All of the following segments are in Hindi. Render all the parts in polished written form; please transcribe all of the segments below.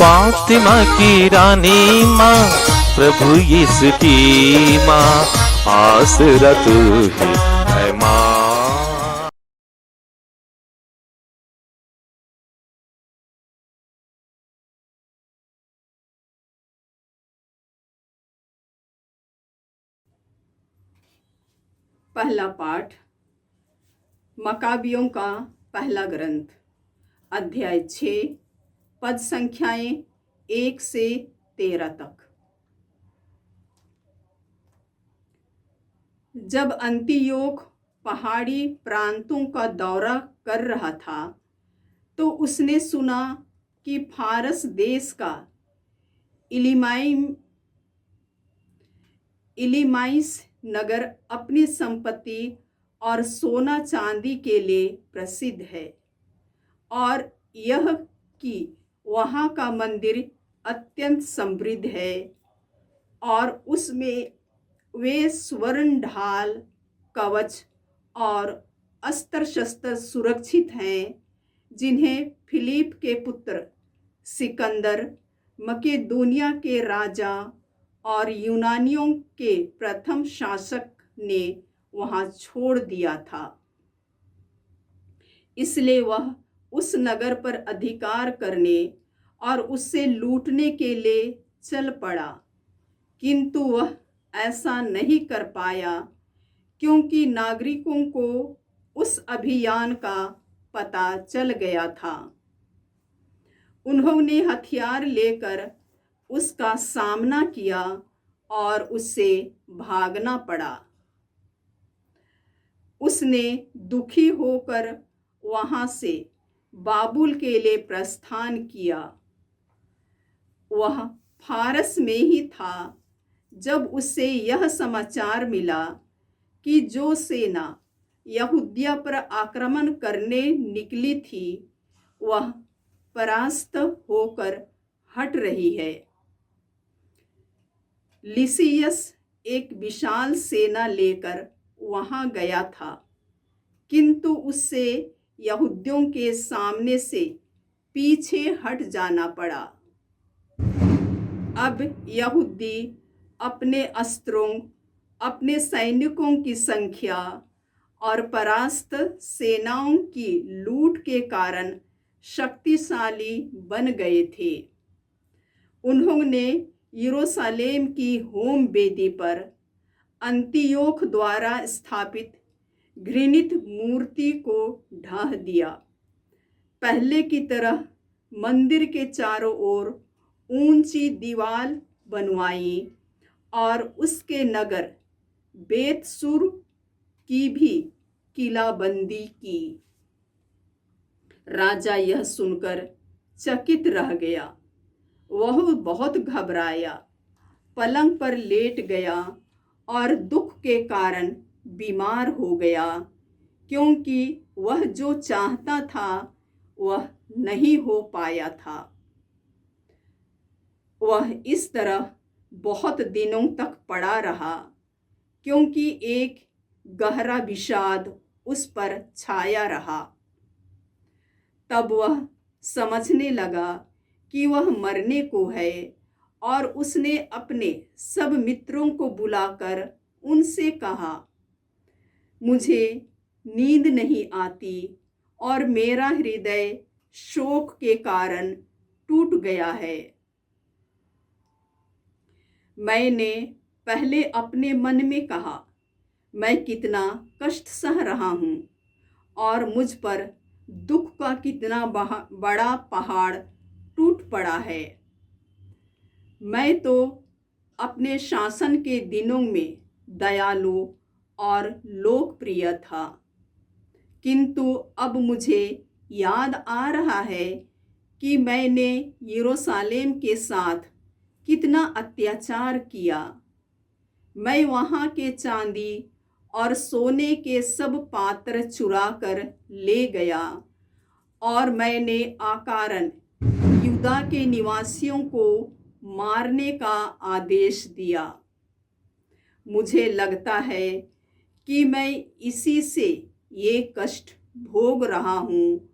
फातिमा की रानी माँ, प्रभु यीशु की माँ, आसरा तू ही है माँ। पहला पाठ मकाबियों का पहला ग्रंथ, अध्याय 6, पद संख्याएं 1 से 13 तक। जब अंतियोख पहाड़ी प्रांतों का दौरा कर रहा था तो उसने सुना कि फारस देश का इलीमाइस नगर अपनी संपत्ति और सोना चांदी के लिए प्रसिद्ध है, और यह कि वहाँ का मंदिर अत्यंत समृद्ध है और उसमें वे स्वर्ण ढाल, कवच और अस्त्र शस्त्र सुरक्षित हैं जिन्हें फिलिप के पुत्र सिकंदर, मकेदोनिया के राजा और यूनानियों के प्रथम शासक ने वहाँ छोड़ दिया था। इसलिए वह उस नगर पर अधिकार करने और उससे लूटने के लिए चल पड़ा, किंतु वह ऐसा नहीं कर पाया क्योंकि नागरिकों को उस अभियान का पता चल गया था। उन्होंने हथियार लेकर उसका सामना किया और उससे भागना पड़ा। उसने दुखी होकर वहाँ से बाबुल के लिए प्रस्थान किया। वह फारस में ही था जब उससे यह समाचार मिला कि जो सेना यहूदिया पर आक्रमण करने निकली थी वह परास्त होकर हट रही है। लिसियस एक विशाल सेना लेकर वहां गया था, किंतु उससे यहूदियों के सामने से पीछे हट जाना पड़ा। अब यहूदी अपने अस्त्रों, अपने सैनिकों की संख्या और परास्त सेनाओं की लूट के कारण शक्तिशाली बन गए थे। उन्होंने यरूशलेम की होम वेदी पर अंतियोख द्वारा स्थापित घृणित मूर्ति को ढा दिया। पहले की तरह मंदिर के चारों ओर ऊंची दीवार बनवाई और उसके नगर बेतसुर की भी किलाबंदी की। राजा यह सुनकर चकित रह गया। वह बहुत घबराया, पलंग पर लेट गया और दुख के कारण बीमार हो गया, क्योंकि वह जो चाहता था वह नहीं हो पाया था। वह इस तरह बहुत दिनों तक पड़ा रहा, क्योंकि एक गहरा विषाद उस पर छाया रहा। तब वह समझने लगा कि वह मरने को है, और उसने अपने सब मित्रों को बुलाकर उनसे कहा, मुझे नींद नहीं आती और मेरा हृदय शोक के कारण टूट गया है। मैंने पहले अपने मन में कहा, मैं कितना कष्ट सह रहा हूँ और मुझ पर दुख का कितना बड़ा पहाड़ टूट पड़ा है। मैं तो अपने शासन के दिनों में दयालु और लोकप्रिय था, किंतु अब मुझे याद आ रहा है कि मैंने यरूशलेम के साथ कितना अत्याचार किया। मैं वहाँ के चांदी और सोने के सब पात्र चुरा कर ले गया, और मैंने अकारण यूदा के निवासियों को मारने का आदेश दिया। मुझे लगता है कि मैं इसी से ये कष्ट भोग रहा हूँ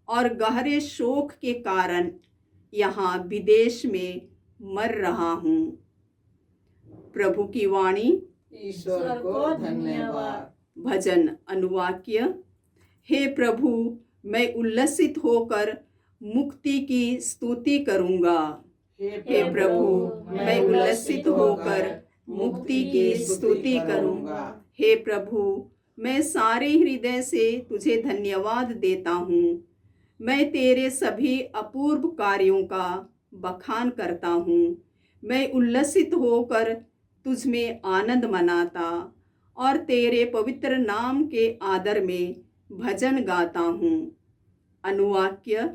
और गहरे शोक के कारण यहाँ विदेश में मर रहा हूँ। प्रभु की वाणी। ईश्वर को धन्यवाद। भजन अनुवाक्य। हे प्रभु, मैं उल्लसित होकर मुक्ति की स्तुति करूँगा। हे प्रभु, मैं उल्लसित होकर मुक्ति की स्तुति करूँगा। हे प्रभु, मैं सारे हृदय से तुझे धन्यवाद देता हूँ। मैं तेरे सभी अपूर्व कार्यों का बखान करता हूँ। मैं उल्लसित होकर तुझ में आनंद मनाता और तेरे पवित्र नाम के आदर में भजन गाता हूँ। अनुवाक्य।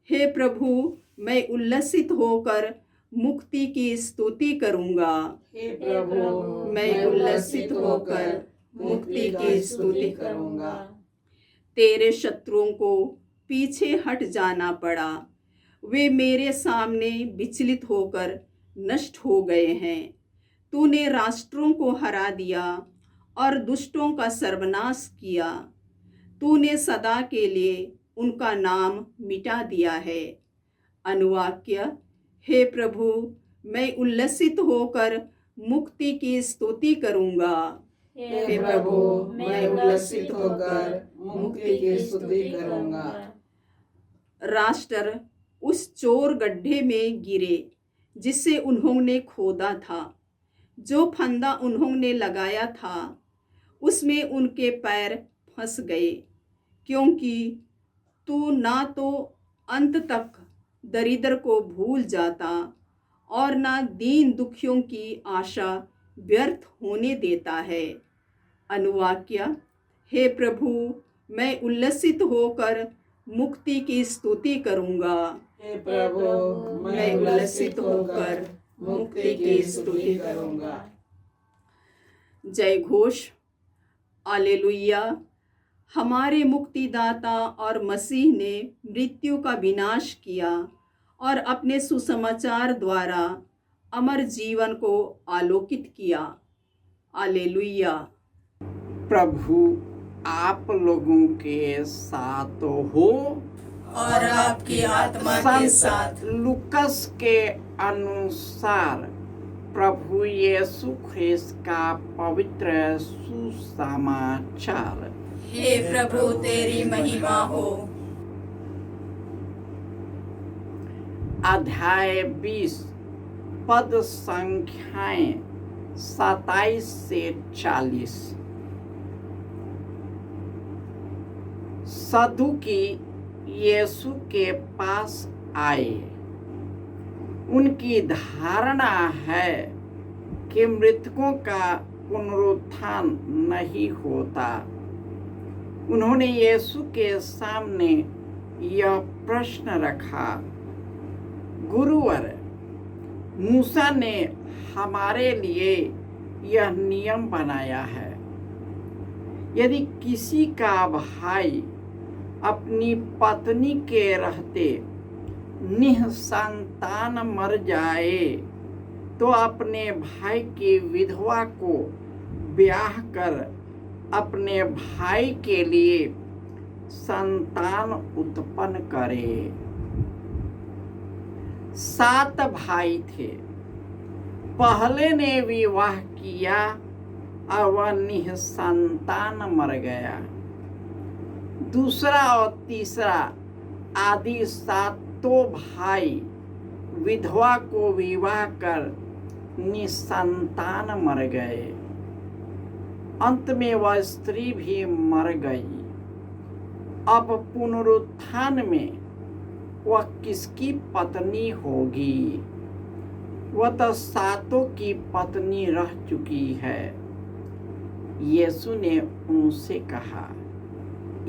हे प्रभु, मैं उल्लसित होकर मुक्ति की स्तुति करूँगा। हे प्रभु, मैं उल्लसित होकर मुक्ति की स्तुति करूँगा। तेरे शत्रुओं को पीछे हट जाना पड़ा। वे मेरे सामने विचलित होकर नष्ट हो गए हैं। तूने राष्ट्रों को हरा दिया और दुष्टों का सर्वनाश किया। तूने सदा के लिए उनका नाम मिटा दिया है। अनुवाक्य। हे प्रभु, मैं उल्लसित होकर मुक्ति की स्तुति करूँगा। हे प्रभु, मैं उल्लसित होकर मुक्ति की स्तुति करूँगा। राष्ट्र उस चोर गड्ढे में गिरे जिसे उन्होंने खोदा था। जो फंदा उन्होंने लगाया था उसमें उनके पैर फंस गए, क्योंकि तू ना तो अंत तक दरिद्र को भूल जाता और ना दीन दुखियों की आशा व्यर्थ होने देता है। अनुवाक्य। हे प्रभु, मैं उल्लसित होकर मुक्ति की स्तुति करूँगा। हे प्रभु, मैं उल्लसित होकर मुक्ति की स्तुति करूँगा। जय घोष। हालेलुया। हमारे मुक्तिदाता और मसीह ने मृत्यु का विनाश किया और अपने सुसमाचार द्वारा अमर जीवन को आलोकित किया। हालेलुया। प्रभु आप लोगों के साथ हो और आपकी आत्मा के साथ। संत लूकस के अनुसार प्रभु यीशु ख्रिस्त का पवित्र सुसमाचार। हे प्रभु, तेरी महिमा हो। अध्याय 20 पद संख्याएं 27 से 40। सदुकी यीशु के पास आए। उनकी धारणा है कि मृतकों का पुनरुत्थान नहीं होता। उन्होंने यीशु के सामने यह प्रश्न रखा, गुरुवर, मूसा ने हमारे लिए यह नियम बनाया है, यदि किसी का भाई अपनी पत्नी के रहते निःसंतान मर जाए तो अपने भाई की विधवा को ब्याह कर अपने भाई के लिए संतान उत्पन्न करे। 7 भाई थे। पहले ने विवाह किया और वह निःसंतान मर गया। दूसरा और तीसरा आदि 7 भाई विधवा को विवाह कर निःसंतान मर गए। अंत में वह स्त्री भी मर गई। अब पुनरुत्थान में वह किसकी पत्नी होगी? वह तो 7 की पत्नी रह चुकी है। यीशु ने उनसे कहा,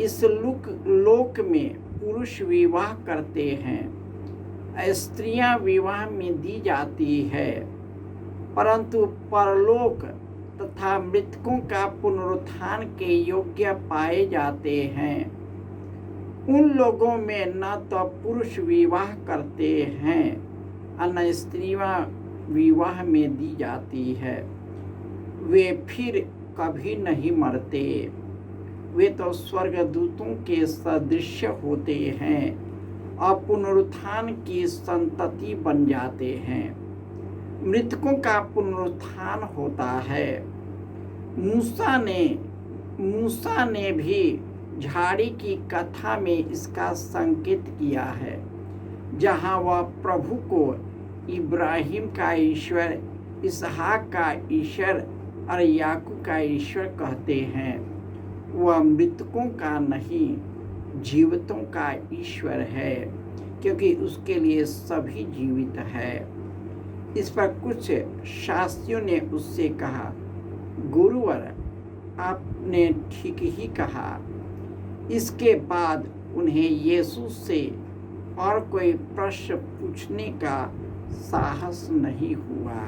इस लोक में पुरुष विवाह करते हैं, स्त्रियां विवाह में दी जाती है, परंतु परलोक तथा मृतकों का पुनरुत्थान के योग्य पाए जाते हैं। उन लोगों में न तो पुरुष विवाह करते हैं और न स्त्रियां विवाह में दी जाती है। वे फिर कभी नहीं मरते। वे तो स्वर्गदूतों के सदृश होते हैं और पुनरुत्थान की संतति बन जाते हैं। मृतकों का पुनरुत्थान होता है। मूसा ने भी झाड़ी की कथा में इसका संकेत किया है, जहां वह प्रभु को इब्राहिम का ईश्वर, इसहाक का ईश्वर और याकूब का ईश्वर कहते हैं। वह मृतकों का नहीं, जीवितों का ईश्वर है, क्योंकि उसके लिए सभी जीवित है। इस पर कुछ शास्त्रियों ने उससे कहा, गुरुवर, आपने ठीक ही कहा। इसके बाद उन्हें यीशु से और कोई प्रश्न पूछने का साहस नहीं हुआ।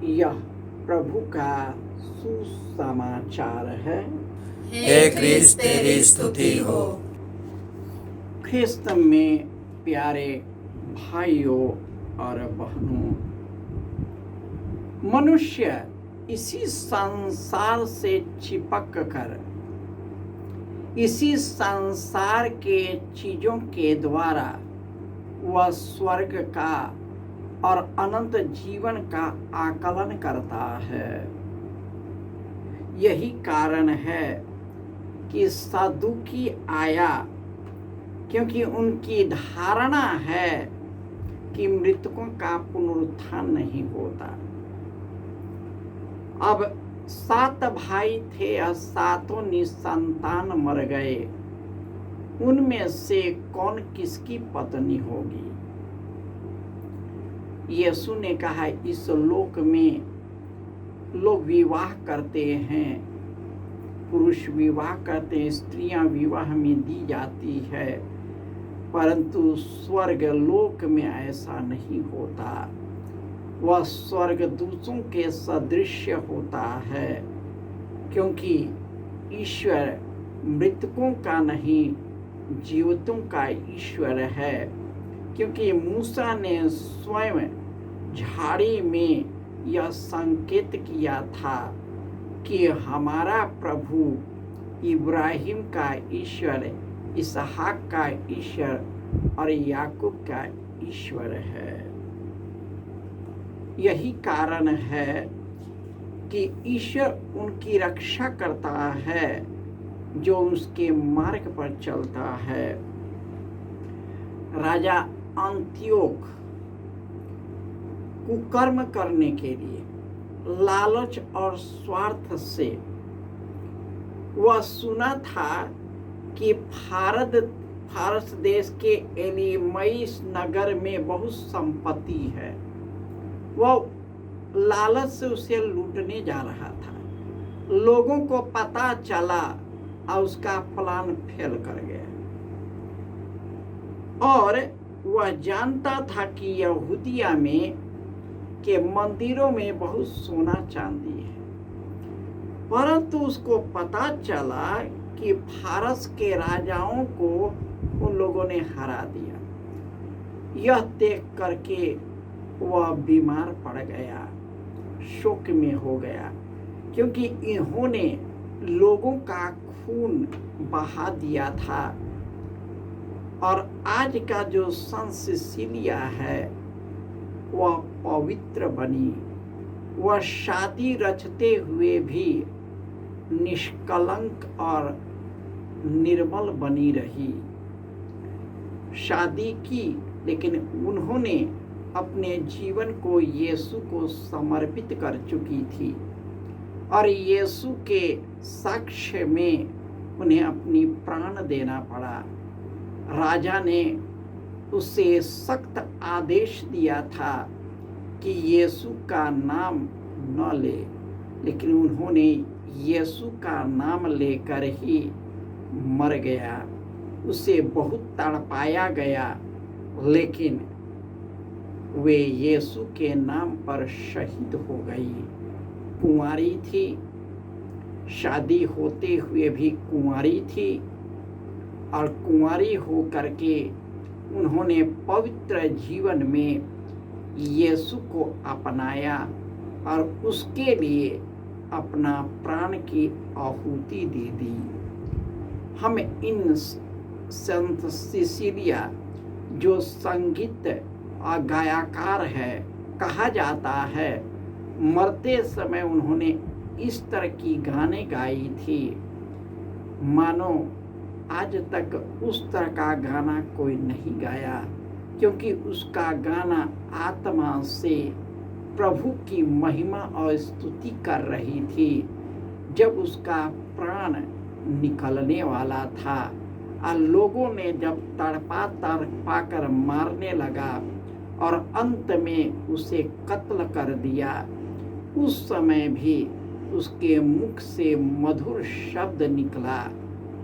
यह प्रभु का सुसमाचार है। हे क्रिस्त तेरी स्तुति हो। ख्रिस्त में प्यारे भाइयों और बहनों, मनुष्य इसी संसार से चिपक कर, इसी संसार के चीजों के द्वारा वह स्वर्ग का और अनंत जीवन का आकलन करता है। यही कारण है कि सदुकी आया, क्योंकि उनकी धारणा है कि मृतकों का पुनरुत्थान नहीं होता। अब 7 भाई थे और 7 निसंतान मर गए। उनमें से कौन किसकी पत्नी होगी? यीशु ने कहा, इस लोक में लोग विवाह करते हैं, पुरुष विवाह करते हैं, स्त्रियां विवाह में दी जाती है, परंतु स्वर्ग लोक में ऐसा नहीं होता। वह स्वर्गदूतों के सदृश होता है, क्योंकि ईश्वर मृतकों का नहीं, जीवितों का ईश्वर है। क्योंकि मूसा ने स्वयं झाड़ी में यह संकेत किया था कि हमारा प्रभु इब्राहिम का ईश्वर, इसहाक का ईश्वर और याकूब का ईश्वर है। यही कारण है कि ईश्वर उनकी रक्षा करता है जो उसके मार्ग पर चलता है। राजा अंतियोक कुकर्म करने के लिए, लालच और स्वार्थ से, वह सुना था कि फारस देश के एलीमईस नगर में बहुत संपत्ति है। वह लालच से उसे लूटने जा रहा था। लोगों को पता चला और उसका प्लान फेल कर गया। और वह जानता था कि यहूदिया में के मंदिरों में बहुत सोना चांदी है, परंतु उसको पता चला कि फारस के राजाओं को उन लोगों ने हरा दिया। यह देख करके वह बीमार पड़ गया, शोक में हो गया, क्योंकि इन्होंने लोगों का खून बहा दिया था। और आज का जो सन सिसिलिया है वह पवित्र बनी। वह शादी रचते हुए भी निष्कलंक और निर्मल बनी रही। शादी की, लेकिन उन्होंने अपने जीवन को यीशु को समर्पित कर चुकी थी और यीशु के साक्ष्य में उन्हें अपनी प्राण देना पड़ा। राजा ने उसे सख्त आदेश दिया था कि यीशु का नाम न ले, लेकिन उन्होंने यीशु का नाम लेकर ही मर गया। उसे बहुत तड़पाया गया, लेकिन वे यीशु के नाम पर शहीद हो गई। कुंवारी थी, शादी होते हुए भी कुंवारी थी, और कुंवारी हो करके उन्होंने पवित्र जीवन में यीशु को अपनाया और उसके लिए अपना प्राण की आहुति दे दी। हम इन संत सिसिलिया जो संगीत गायकार है कहा जाता है, मरते समय उन्होंने इस तरह की गाने गाई थी मानो आज तक उस तरह का गाना कोई नहीं गाया, क्योंकि उसका गाना आत्मा से प्रभु की महिमा और स्तुति कर रही थी। जब उसका प्राण निकलने वाला था और लोगों ने जब तड़पा कर मारने लगा और अंत में उसे कत्ल कर दिया, उस समय भी उसके मुख से मधुर शब्द निकला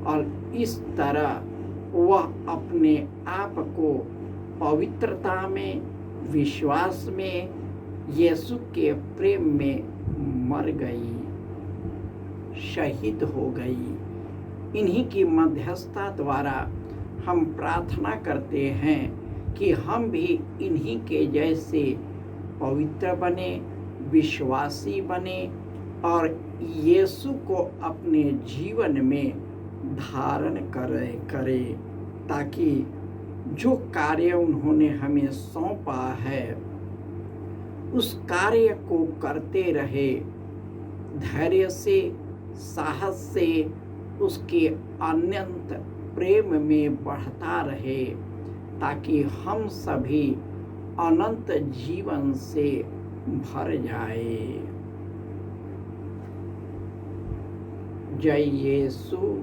और इस तरह वह अपने आप को पवित्रता में, विश्वास में, यीशु के प्रेम में मर गई, शहीद हो गई। इन्हीं की मध्यस्थता द्वारा हम प्रार्थना करते हैं कि हम भी इन्हीं के जैसे पवित्र बने, विश्वासी बने और यीशु को अपने जीवन में धारण करे ताकि जो कार्य उन्होंने हमें सौंपा है उस कार्य को करते रहे, धैर्य से, साहस से, उसके अनंत प्रेम में बढ़ता रहे, ताकि हम सभी अनंत जीवन से भर जाए। जय यीशु।